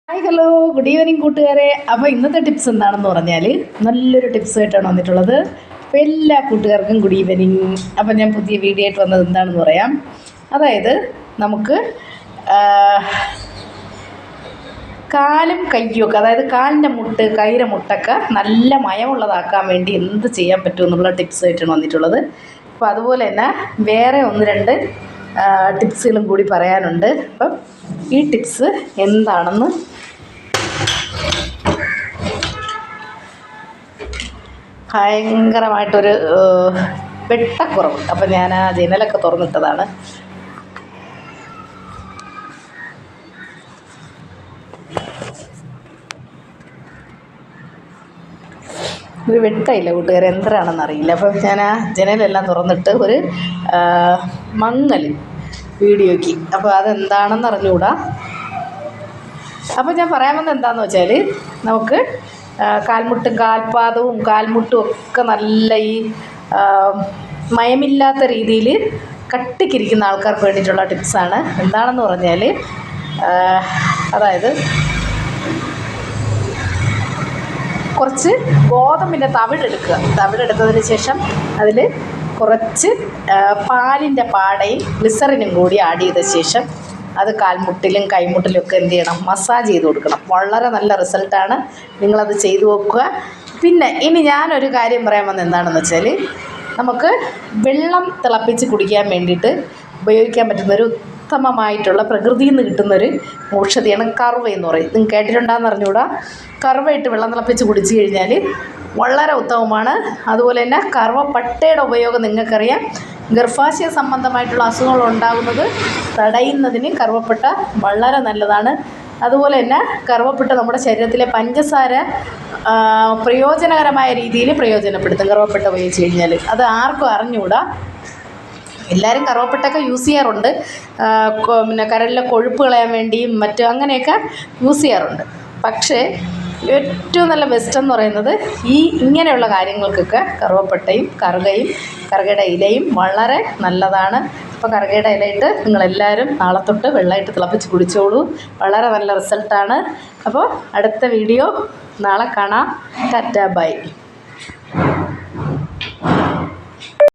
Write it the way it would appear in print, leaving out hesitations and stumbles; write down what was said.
Hi hello good evening കൂട്ടുകാരെ. അപ്പോൾ ഇന്നത്തെ ടിപ്സ് എന്താണെന്ന് പറഞ്ഞാൽ നല്ലൊരു ടിപ്സായിട്ടാണ് വന്നിട്ടുള്ളത്. അപ്പോൾ എല്ലാ കൂട്ടുകാർക്കും ഗുഡ് ഈവനിങ്. അപ്പോൾ ഞാൻ പുതിയ വീഡിയോ ആയിട്ട് വന്നത് എന്താണെന്ന് പറയാം. അതായത് നമുക്ക് കാലും കയ്യൊക്കെ, അതായത് കാലിൻ്റെ മുട്ട്, കൈയുടെ മുട്ടൊക്കെ നല്ല മയമുള്ളതാക്കാൻ വേണ്ടി എന്ത് ചെയ്യാൻ പറ്റുമെന്നുള്ള ടിപ്സായിട്ടാണ് വന്നിട്ടുള്ളത്. അപ്പോൾ അതുപോലെ തന്നെ വേറെ ഒന്ന് രണ്ട് ടിപ്സുകളും കൂടി പറയാനുണ്ട്. അപ്പം ഈ ടിപ്സ് എന്താണെന്ന് ഭയങ്കരമായിട്ടൊരു വെട്ടക്കുറവ്. അപ്പം ഞാൻ ആ ജനലൊക്കെ തുറന്നിട്ടതാണ്. ഒരു വെട്ടമില്ല കൂട്ടുകാരെ, എന്തരാണെന്ന് അറിയില്ല. അപ്പം ഞാൻ ആ ജനലെല്ലാം തുറന്നിട്ട് ഒരു മങ്ങൽ വീഡിയോയ്ക്ക്. അപ്പോൾ അതെന്താണെന്ന് അറിഞ്ഞുകൂടാ. അപ്പോൾ ഞാൻ പറയാൻ വന്നത് എന്താണെന്ന് വെച്ചാൽ, നമുക്ക് കാൽമുട്ടും കാൽപാദവും കാൽമുട്ടും ഒക്കെ നല്ല ഈ മയമില്ലാത്ത രീതിയിൽ കട്ടിക്കിരിക്കുന്ന ആൾക്കാർക്ക് വേണ്ടിയിട്ടുള്ള ടിപ്സാണ്. എന്താണെന്ന് പറഞ്ഞാൽ, അതായത് കുറച്ച് ഗോതമ്പിൻ്റെ തവിടെടുക്കുക. തവിടെടുത്തതിന് ശേഷം അതിൽ കുറച്ച് പാലിൻ്റെ പാടയും ഗ്ലിസറിനും കൂടി ആഡ് ചെയ്ത ശേഷം അത് കാൽമുട്ടിലും കൈമുട്ടിലും ഒക്കെ എന്ത് ചെയ്യണം, മസാജ് ചെയ്ത് കൊടുക്കണം. വളരെ നല്ല റിസൾട്ടാണ്. നിങ്ങളത് ചെയ്തു നോക്കുക. പിന്നെ ഇനി ഞാനൊരു കാര്യം പറയാൻ വന്നത് എന്താണെന്ന് വെച്ചാൽ, നമുക്ക് വെള്ളം തിളപ്പിച്ച് കുടിക്കാൻ വേണ്ടിയിട്ട് ഉപയോഗിക്കാൻ പറ്റുന്നൊരു ഉത്തമമായിട്ടുള്ള പ്രകൃതിയിൽ നിന്ന് കിട്ടുന്നൊരു ഔഷധിയാണ് കറുവ എന്ന് പറയും. നിങ്ങൾ കേട്ടിട്ടുണ്ടാകുന്ന അറിഞ്ഞുകൂടാ. കറുവയിട്ട് വെള്ളം തിളപ്പിച്ച് കുടിച്ചു കഴിഞ്ഞാൽ വളരെ ഉത്തമമാണ്. അതുപോലെ തന്നെ കറുവപ്പട്ടയുടെ ഉപയോഗം നിങ്ങൾക്കറിയാം. ഗർഭാശയ സംബന്ധമായിട്ടുള്ള അസുഖങ്ങൾ ഉണ്ടാകുന്നത് തടയുന്നതിന് കറുവപ്പട്ട വളരെ നല്ലതാണ്. അതുപോലെ തന്നെ കറുവപ്പട്ട നമ്മുടെ ശരീരത്തിലെ പഞ്ചസാര പ്രയോജനകരമായ രീതിയിൽ പ്രയോജനപ്പെടുത്തും. കറുവപ്പട്ട ഉപയോഗിച്ച് കഴിഞ്ഞാൽ അത് ആർക്കും അറിഞ്ഞുകൂടാ. എല്ലാവരും കറുവപ്പട്ടയൊക്കെ യൂസ് ചെയ്യാറുണ്ട്. പിന്നെ കരളിലെ കൊഴുപ്പ് കളയാൻ വേണ്ടിയും മറ്റും അങ്ങനെയൊക്കെ യൂസ് ചെയ്യാറുണ്ട്. പക്ഷേ ഏറ്റവും നല്ല ബെസ്റ്റ് എന്ന് പറയുന്നത് ഇങ്ങനെയുള്ള കാര്യങ്ങൾക്കൊക്കെ കറുവപ്പട്ടയും കറുകയുടെ ഇലയും വളരെ നല്ലതാണ്. അപ്പോൾ കറുകയുടെ ഇലയിട്ട് നിങ്ങളെല്ലാവരും നാളെ തൊട്ട് വെള്ളമായിട്ട് തിളപ്പിച്ച് കുടിച്ചോളൂ. വളരെ നല്ല റിസൾട്ടാണ്. അപ്പോൾ അടുത്ത വീഡിയോ നാളെ കാണാം. Tata bye.